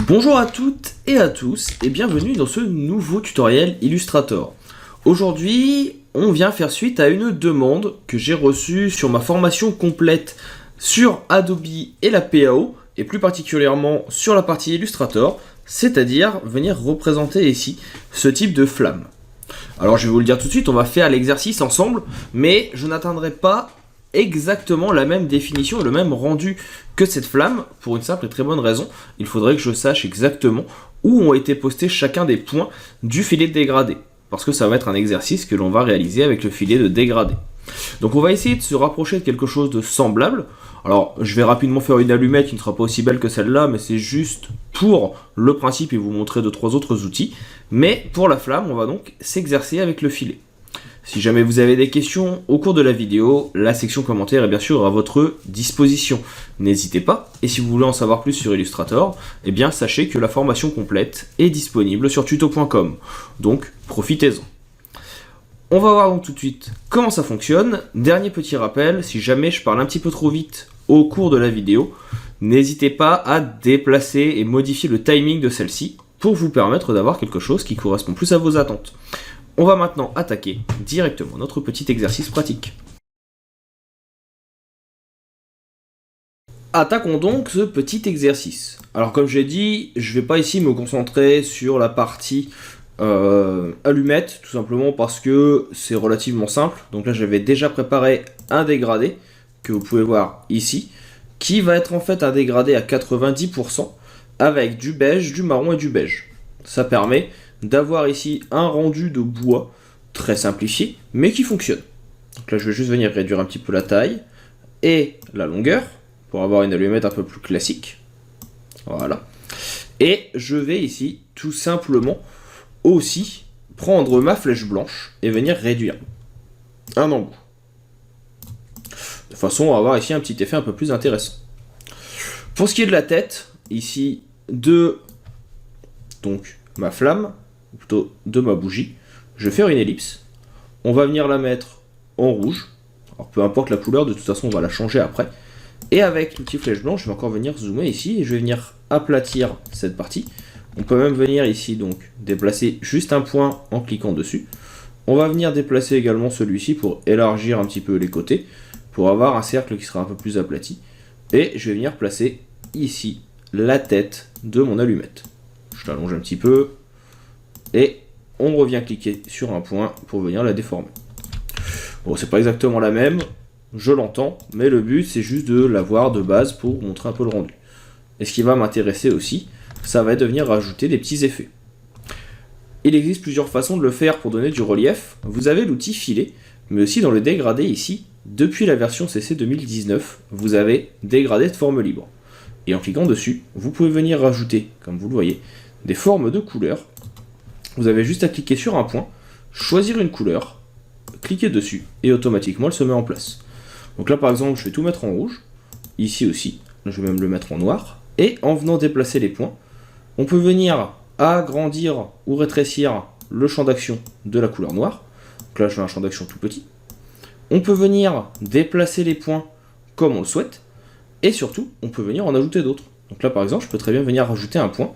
Bonjour à toutes et à tous et bienvenue dans ce nouveau tutoriel Illustrator. Aujourd'hui, on vient faire suite à une demande que j'ai reçue sur ma formation complète sur Adobe et la PAO et plus particulièrement sur la partie Illustrator, c'est-à-dire venir représenter ici ce type de flamme. Alors je vais vous le dire tout de suite, on va faire l'exercice ensemble, mais je n'atteindrai pas exactement la même définition et le même rendu que cette flamme, pour une simple et très bonne raison. Il faudrait que je sache exactement où ont été postés chacun des points du filet de dégradé, parce que ça va être un exercice que l'on va réaliser avec le filet de dégradé. Donc on va essayer de se rapprocher de quelque chose de semblable. Alors je vais rapidement faire une allumette qui ne sera pas aussi belle que celle-là, mais c'est juste pour le principe et vous montrer 2-3 autres outils. Mais pour la flamme, on va donc s'exercer avec le filet. Si jamais vous avez des questions au cours de la vidéo, la section commentaires est bien sûr à votre disposition. N'hésitez pas, et si vous voulez en savoir plus sur Illustrator, eh bien sachez que la formation complète est disponible sur tuto.com, donc profitez-en. On va voir donc tout de suite comment ça fonctionne. Dernier petit rappel, si jamais je parle un petit peu trop vite au cours de la vidéo, n'hésitez pas à déplacer et modifier le timing de celle-ci pour vous permettre d'avoir quelque chose qui correspond plus à vos attentes. On va maintenant attaquer directement notre petit exercice pratique. Attaquons donc ce petit exercice. Alors comme j'ai dit, je ne vais pas ici me concentrer sur la partie allumette, tout simplement parce que c'est relativement simple. Donc là j'avais déjà préparé un dégradé, que vous pouvez voir ici, qui va être en fait un dégradé à 90%, avec du beige, du marron et du beige. Ça permet d'avoir ici un rendu de bois très simplifié, mais qui fonctionne. Donc là, je vais juste venir réduire un petit peu la taille et la longueur, pour avoir une allumette un peu plus classique. Voilà. Et je vais ici, tout simplement, aussi prendre ma flèche blanche et venir réduire un embout. De façon à avoir ici un petit effet un peu plus intéressant. Pour ce qui est de la tête, ici, de ma flamme, ou plutôt de ma bougie, je vais faire une ellipse. On va venir la mettre en rouge. Alors peu importe la couleur, de toute façon on va la changer après. Et avec l'outil flèche blanche, je vais encore venir zoomer ici et je vais venir aplatir cette partie. On peut même venir ici donc déplacer juste un point en cliquant dessus. On va venir déplacer également celui-ci pour élargir un petit peu les côtés, pour avoir un cercle qui sera un peu plus aplati. Et je vais venir placer ici la tête de mon allumette. Je l'allonge un petit peu. Et on revient cliquer sur un point pour venir la déformer. Bon, c'est pas exactement la même, je l'entends, mais le but c'est juste de l'avoir de base pour montrer un peu le rendu. Et ce qui va m'intéresser aussi, ça va être de venir rajouter des petits effets. Il existe plusieurs façons de le faire pour donner du relief. Vous avez l'outil filet, mais aussi dans le dégradé ici, depuis la version CC 2019, vous avez dégradé de forme libre. Et en cliquant dessus, vous pouvez venir rajouter, comme vous le voyez, des formes de couleurs. Vous avez juste à cliquer sur un point, choisir une couleur, cliquer dessus, et automatiquement elle se met en place. Donc là par exemple, je vais tout mettre en rouge, ici aussi, je vais même le mettre en noir, et en venant déplacer les points, on peut venir agrandir ou rétrécir le champ d'action de la couleur noire. Donc là je fais un champ d'action tout petit. On peut venir déplacer les points comme on le souhaite, et surtout, on peut venir en ajouter d'autres. Donc là par exemple, je peux très bien venir rajouter un point,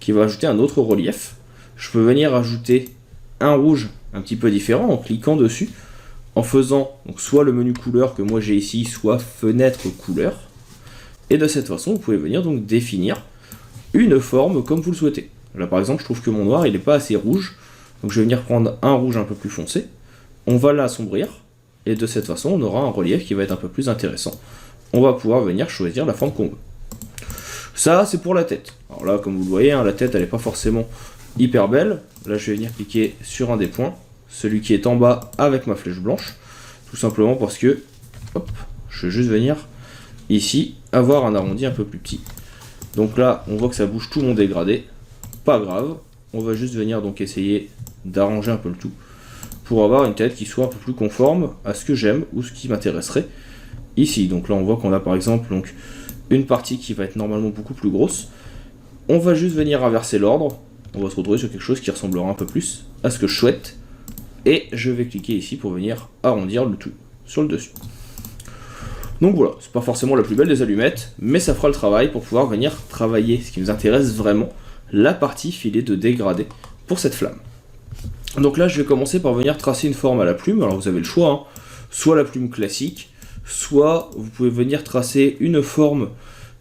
qui va ajouter un autre relief. Je peux venir ajouter un rouge un petit peu différent en cliquant dessus, en faisant donc soit le menu couleur que moi j'ai ici, soit fenêtre couleur. Et de cette façon, vous pouvez venir donc définir une forme comme vous le souhaitez. Là par exemple, je trouve que mon noir il n'est pas assez rouge, donc je vais venir prendre un rouge un peu plus foncé. On va l'assombrir, et de cette façon, on aura un relief qui va être un peu plus intéressant. On va pouvoir venir choisir la forme qu'on veut. Ça, c'est pour la tête. Alors là, comme vous le voyez, hein, la tête, elle n'est pas forcément hyper belle. Là je vais venir cliquer sur un des points, celui qui est en bas avec ma flèche blanche, tout simplement parce que hop, je vais juste venir ici avoir un arrondi un peu plus petit. Donc là on voit que ça bouge tout mon dégradé, pas grave, on va juste venir donc essayer d'arranger un peu le tout pour avoir une tête qui soit un peu plus conforme à ce que j'aime ou ce qui m'intéresserait ici. Donc là on voit qu'on a par exemple donc une partie qui va être normalement beaucoup plus grosse. On va juste venir inverser l'ordre. On va se retrouver sur quelque chose qui ressemblera un peu plus à ce que je souhaite. Et je vais cliquer ici pour venir arrondir le tout sur le dessus. Donc voilà, c'est pas forcément la plus belle des allumettes, mais ça fera le travail pour pouvoir venir travailler ce qui nous intéresse vraiment, la partie filet de dégradé pour cette flamme. Donc là je vais commencer par venir tracer une forme à la plume, alors vous avez le choix, hein. Soit la plume classique, soit vous pouvez venir tracer une forme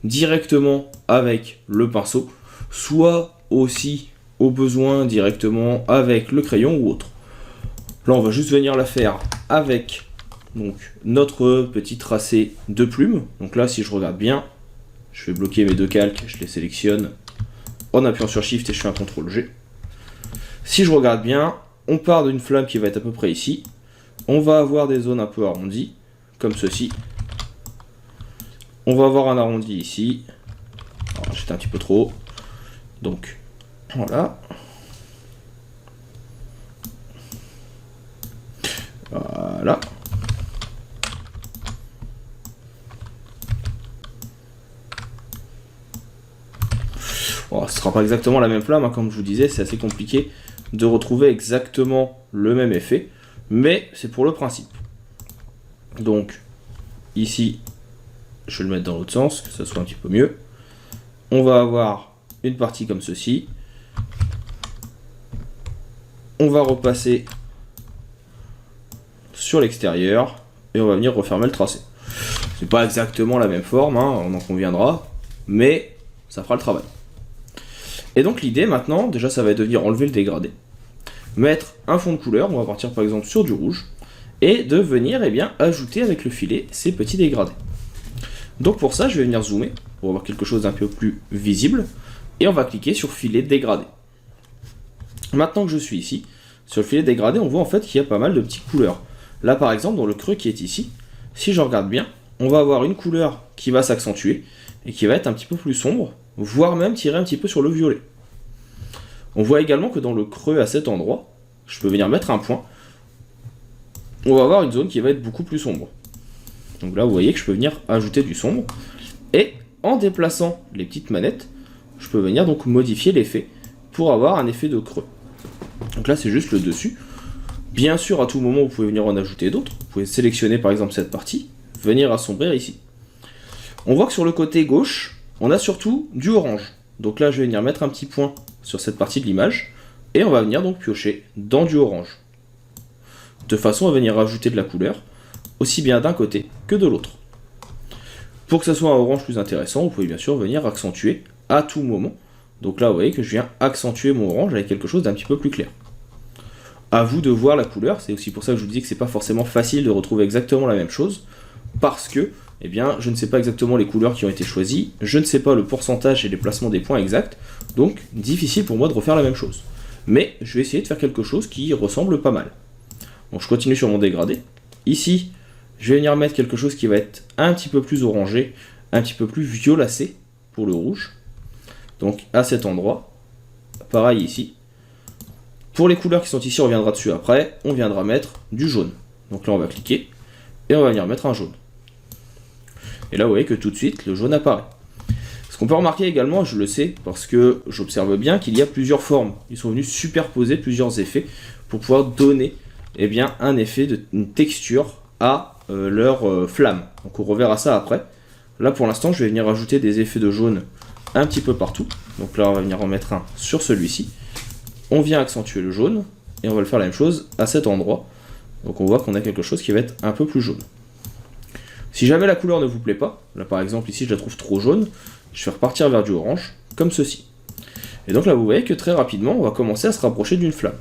directement avec le pinceau, soit aussi au besoin directement avec le crayon ou autre. Là on va juste venir la faire avec donc, notre petit tracé de plume. Donc là si je regarde bien, je vais bloquer mes deux calques, je les sélectionne en appuyant sur Shift et je fais un CTRL G. Si je regarde bien, on part d'une flamme qui va être à peu près ici. On va avoir des zones un peu arrondies, comme ceci. On va avoir un arrondi ici. J'étais un petit peu trop haut. Donc, voilà. Voilà. Bon, ce sera pas exactement la même flamme, hein, comme je vous disais, c'est assez compliqué de retrouver exactement le même effet, mais c'est pour le principe. Donc, ici, je vais le mettre dans l'autre sens, que ça soit un petit peu mieux. On va avoir une partie comme ceci. On va repasser sur l'extérieur, et on va venir refermer le tracé. C'est pas exactement la même forme, hein, on en conviendra, mais ça fera le travail. Et donc l'idée maintenant, déjà ça va être de venir enlever le dégradé, mettre un fond de couleur, on va partir par exemple sur du rouge, et de venir ajouter avec le filet ces petits dégradés. Donc pour ça je vais venir zoomer, pour avoir quelque chose d'un peu plus visible, et on va cliquer sur filet dégradé. Maintenant que je suis ici, sur le filet dégradé, on voit en fait qu'il y a pas mal de petites couleurs. Là par exemple, dans le creux qui est ici, si je regarde bien, on va avoir une couleur qui va s'accentuer, et qui va être un petit peu plus sombre, voire même tirer un petit peu sur le violet. On voit également que dans le creux à cet endroit, je peux venir mettre un point, on va avoir une zone qui va être beaucoup plus sombre. Donc là vous voyez que je peux venir ajouter du sombre, et en déplaçant les petites manettes, je peux venir donc modifier l'effet pour avoir un effet de creux. Donc là c'est juste le dessus. Bien sûr à tout moment vous pouvez venir en ajouter d'autres, vous pouvez sélectionner par exemple cette partie, venir assombrir ici. On voit que sur le côté gauche, on a surtout du orange. Donc là je vais venir mettre un petit point sur cette partie de l'image, et on va venir donc piocher dans du orange. De façon à venir rajouter de la couleur, aussi bien d'un côté que de l'autre. Pour que ça soit un orange plus intéressant, vous pouvez bien sûr venir accentuer à tout moment. Donc là vous voyez que je viens accentuer mon orange avec quelque chose d'un petit peu plus clair. À vous de voir la couleur, c'est aussi pour ça que je vous dis que c'est pas forcément facile de retrouver exactement la même chose, parce que eh bien, je ne sais pas exactement les couleurs qui ont été choisies, je ne sais pas le pourcentage et les placements des points exacts, donc difficile pour moi de refaire la même chose. Mais je vais essayer de faire quelque chose qui ressemble pas mal. Donc je continue sur mon dégradé. Ici, je vais venir mettre quelque chose qui va être un petit peu plus orangé, un petit peu plus violacé pour le rouge. Donc à cet endroit, pareil ici. Pour les couleurs qui sont ici, on reviendra dessus après, on viendra mettre du jaune. Donc là on va cliquer, et on va venir mettre un jaune. Et là vous voyez que tout de suite le jaune apparaît. Ce qu'on peut remarquer également, je le sais parce que j'observe bien qu'il y a plusieurs formes. Ils sont venus superposer plusieurs effets pour pouvoir donner un effet une texture à leur flamme. Donc on reverra ça après. Là pour l'instant je vais venir ajouter des effets de jaune un petit peu partout. Donc là on va venir en mettre un sur celui-ci. On vient accentuer le jaune et on va le faire la même chose à cet endroit. Donc on voit qu'on a quelque chose qui va être un peu plus jaune. Si jamais la couleur ne vous plaît pas, là par exemple ici je la trouve trop jaune, je vais repartir vers du orange, comme ceci. Et donc là vous voyez que très rapidement on va commencer à se rapprocher d'une flamme.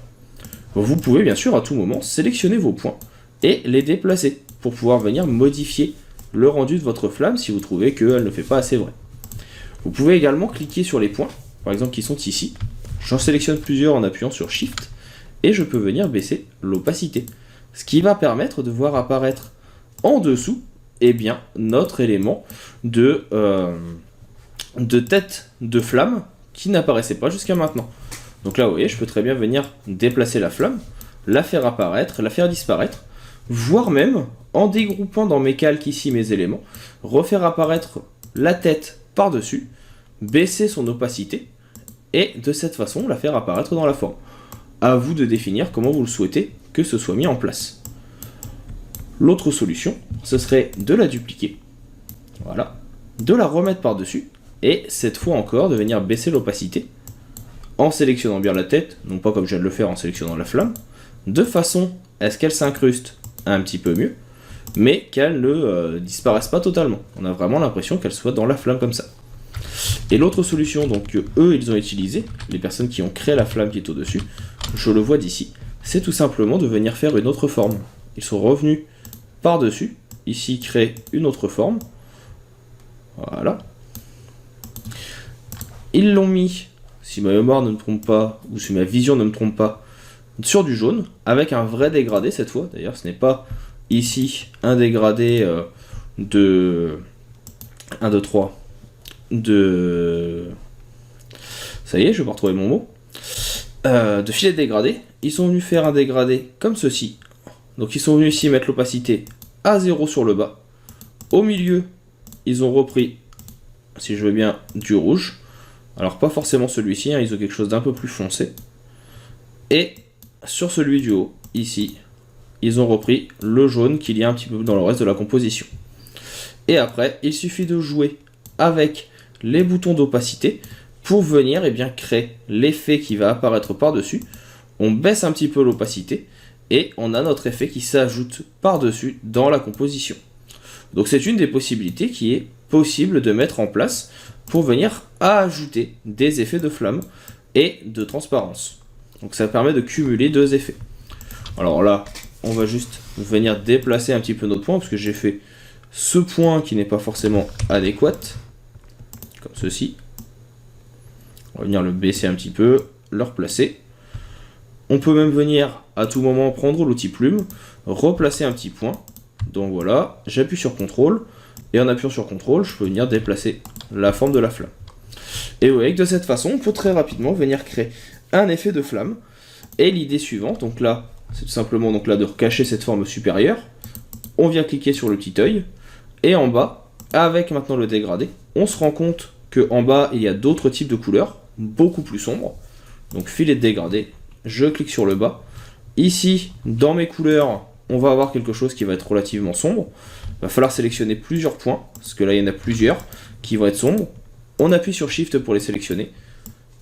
Vous pouvez bien sûr à tout moment sélectionner vos points et les déplacer pour pouvoir venir modifier le rendu de votre flamme si vous trouvez qu'elle ne fait pas assez vrai. Vous pouvez également cliquer sur les points, par exemple qui sont ici. J'en sélectionne plusieurs en appuyant sur Shift et je peux venir baisser l'opacité. Ce qui va permettre de voir apparaître en dessous notre élément de tête de flamme qui n'apparaissait pas jusqu'à maintenant. Donc là vous voyez, je peux très bien venir déplacer la flamme, la faire apparaître, la faire disparaître, voire même en dégroupant dans mes calques ici mes éléments, refaire apparaître la tête par-dessus, baisser son opacité et de cette façon la faire apparaître dans la forme. À vous de définir comment vous le souhaitez que ce soit mis en place. L'autre solution, ce serait de la dupliquer voilà, de la remettre par-dessus, et cette fois encore de venir baisser l'opacité, en sélectionnant bien la tête, non pas comme je viens de le faire en sélectionnant la flamme, de façon à ce qu'elle s'incruste un petit peu mieux, mais qu'elle ne disparaisse pas totalement. On a vraiment l'impression qu'elle soit dans la flamme comme ça. Et l'autre solution donc que eux ils ont utilisé, les personnes qui ont créé la flamme qui est au-dessus, je le vois d'ici, c'est tout simplement de venir faire une autre forme. Ils sont revenus par-dessus, ici créer une autre forme, voilà. Ils l'ont mis, si ma mémoire ne me trompe pas, ou si ma vision ne me trompe pas, sur du jaune, avec un vrai dégradé cette fois. D'ailleurs, ce n'est pas ici un dégradé de 1, 2, 3, de... Ça y est, je vais pas retrouver mon mot. De filet de dégradé. Ils sont venus faire un dégradé comme ceci. Donc ils sont venus ici mettre l'opacité à 0 sur le bas. Au milieu, ils ont repris, si je veux bien, du rouge. Alors pas forcément celui-ci, hein, ils ont quelque chose d'un peu plus foncé. Et sur celui du haut, ici, ils ont repris le jaune qu'il y a un petit peu dans le reste de la composition. Et après, il suffit de jouer avec les boutons d'opacité pour venir créer l'effet qui va apparaître par-dessus. On baisse un petit peu l'opacité et on a notre effet qui s'ajoute par-dessus dans la composition. Donc c'est une des possibilités qui est possible de mettre en place pour venir ajouter des effets de flamme et de transparence. Donc ça permet de cumuler deux effets. Alors là, on va juste venir déplacer un petit peu notre point, parce que j'ai fait ce point qui n'est pas forcément adéquat, comme ceci. On va venir le baisser un petit peu, le replacer. On peut même venir à tout moment prendre l'outil plume, replacer un petit point. Donc voilà, j'appuie sur CTRL, et en appuyant sur CTRL, je peux venir déplacer la forme de la flamme. Et vous voyez que de cette façon, on peut très rapidement venir créer un effet de flamme. Et l'idée suivante, donc là, c'est tout simplement donc là de recacher cette forme supérieure. On vient cliquer sur le petit œil, et en bas, avec maintenant le dégradé, on se rend compte qu'en bas, il y a d'autres types de couleurs, beaucoup plus sombres. Donc filet de dégradé, je clique sur le bas. Ici, dans mes couleurs, on va avoir quelque chose qui va être relativement sombre. Il va falloir sélectionner plusieurs points, parce que là, il y en a plusieurs qui vont être sombres. On appuie sur Shift pour les sélectionner.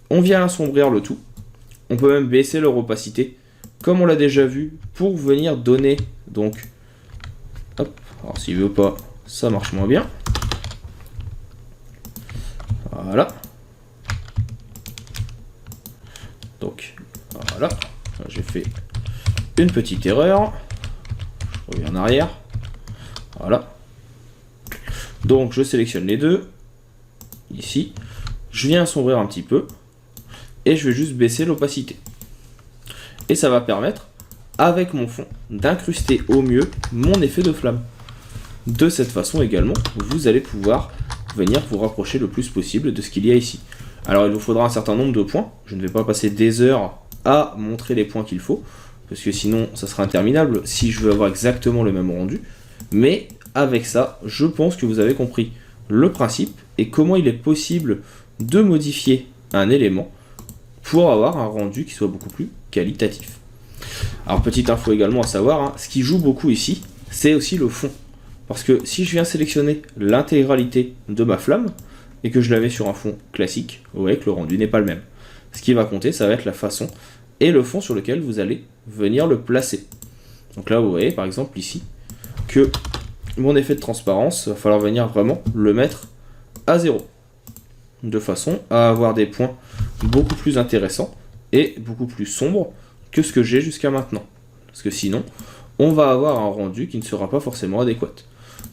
On vient assombrir le tout. On peut même baisser leur opacité, comme on l'a déjà vu, pour venir donner, donc... Hop, alors s'il veut pas, ça marche moins bien. Voilà. Donc, voilà. J'ai fait une petite erreur. Je reviens en arrière. Voilà. Donc, je sélectionne les deux. Ici. Je viens assombrir un petit peu. Et je vais juste baisser l'opacité. Et ça va permettre, avec mon fond, d'incruster au mieux mon effet de flamme. De cette façon également, vous allez pouvoir venir vous rapprocher le plus possible de ce qu'il y a ici. Alors il vous faudra un certain nombre de points. Je ne vais pas passer des heures à montrer les points qu'il faut, parce que sinon ça sera interminable si je veux avoir exactement le même rendu. Mais avec ça, je pense que vous avez compris le principe et comment il est possible de modifier un élément pour avoir un rendu qui soit beaucoup plus qualitatif. Alors petite info également à savoir, hein, ce qui joue beaucoup ici, c'est aussi le fond. Parce que si je viens sélectionner l'intégralité de ma flamme, et que je la mets sur un fond classique, vous voyez que le rendu n'est pas le même. Ce qui va compter, ça va être la façon et le fond sur lequel vous allez venir le placer. Donc là, vous voyez par exemple ici, que mon effet de transparence, il va falloir venir vraiment le mettre à 0. De façon à avoir des points beaucoup plus intéressants et beaucoup plus sombres que ce que j'ai jusqu'à maintenant. Parce que sinon, on va avoir un rendu qui ne sera pas forcément adéquat.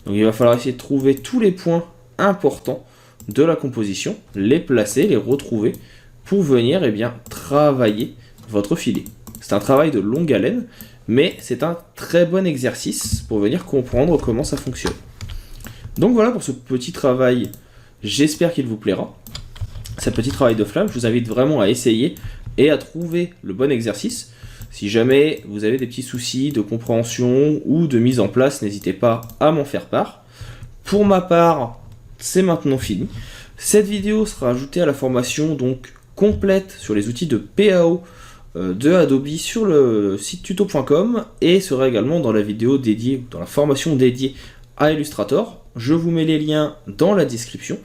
Donc il va falloir essayer de trouver tous les points importants de la composition, les placer, les retrouver, pour venir travailler votre filet. C'est un travail de longue haleine, mais c'est un très bon exercice pour venir comprendre comment ça fonctionne. Donc voilà pour ce petit travail, j'espère qu'il vous plaira. Ce petit travail de flamme, je vous invite vraiment à essayer et à trouver le bon exercice. Si jamais vous avez des petits soucis de compréhension ou de mise en place, n'hésitez pas à m'en faire part. Pour ma part, c'est maintenant fini. Cette vidéo sera ajoutée à la formation donc complète sur les outils de PAO de Adobe sur le site tuto.com et sera également dans la vidéo dédiée, dans la formation dédiée à Illustrator. Je vous mets les liens dans la description.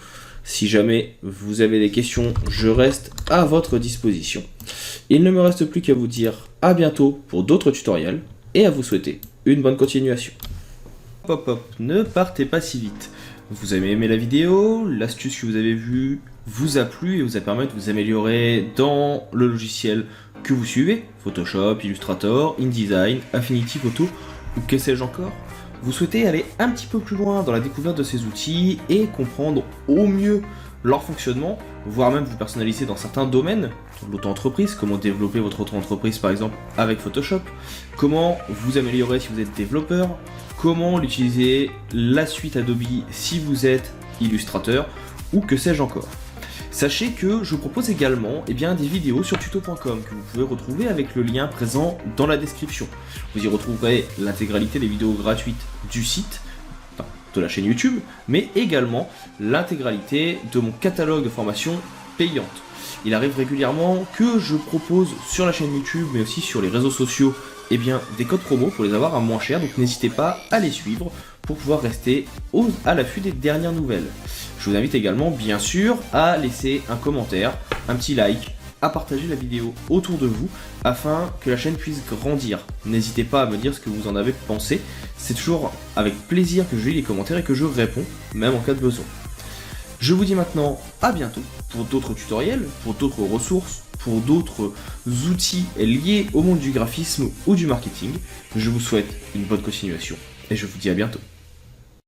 Si jamais vous avez des questions, je reste à votre disposition. Il ne me reste plus qu'à vous dire à bientôt pour d'autres tutoriels et à vous souhaiter une bonne continuation. Hop hop, ne partez pas si vite. Vous avez aimé la vidéo, l'astuce que vous avez vue vous a plu et vous a permis de vous améliorer dans le logiciel que vous suivez, Photoshop, Illustrator, InDesign, Affinity Photo ou que sais-je encore. Vous souhaitez aller un petit peu plus loin dans la découverte de ces outils et comprendre au mieux leur fonctionnement, voire même vous personnaliser dans certains domaines, l'auto-entreprise, comment développer votre auto-entreprise par exemple avec Photoshop, comment vous améliorer si vous êtes développeur, comment l'utiliser la suite Adobe si vous êtes illustrateur ou que sais-je encore. Sachez que je propose également des vidéos sur tuto.com que vous pouvez retrouver avec le lien présent dans la description. Vous y retrouverez l'intégralité des vidéos gratuites du site, de la chaîne YouTube, mais également l'intégralité de mon catalogue de formations payantes. Il arrive régulièrement que je propose sur la chaîne YouTube, mais aussi sur les réseaux sociaux, des codes promo pour les avoir à moins cher, donc n'hésitez pas à les suivre pour pouvoir rester à l'affût des dernières nouvelles. Je vous invite également, bien sûr, à laisser un commentaire, un petit like, à partager la vidéo autour de vous, afin que la chaîne puisse grandir. N'hésitez pas à me dire ce que vous en avez pensé, c'est toujours avec plaisir que je lis les commentaires et que je réponds, même en cas de besoin. Je vous dis maintenant à bientôt pour d'autres tutoriels, pour d'autres ressources, pour d'autres outils liés au monde du graphisme ou du marketing. Je vous souhaite une bonne continuation et je vous dis à bientôt.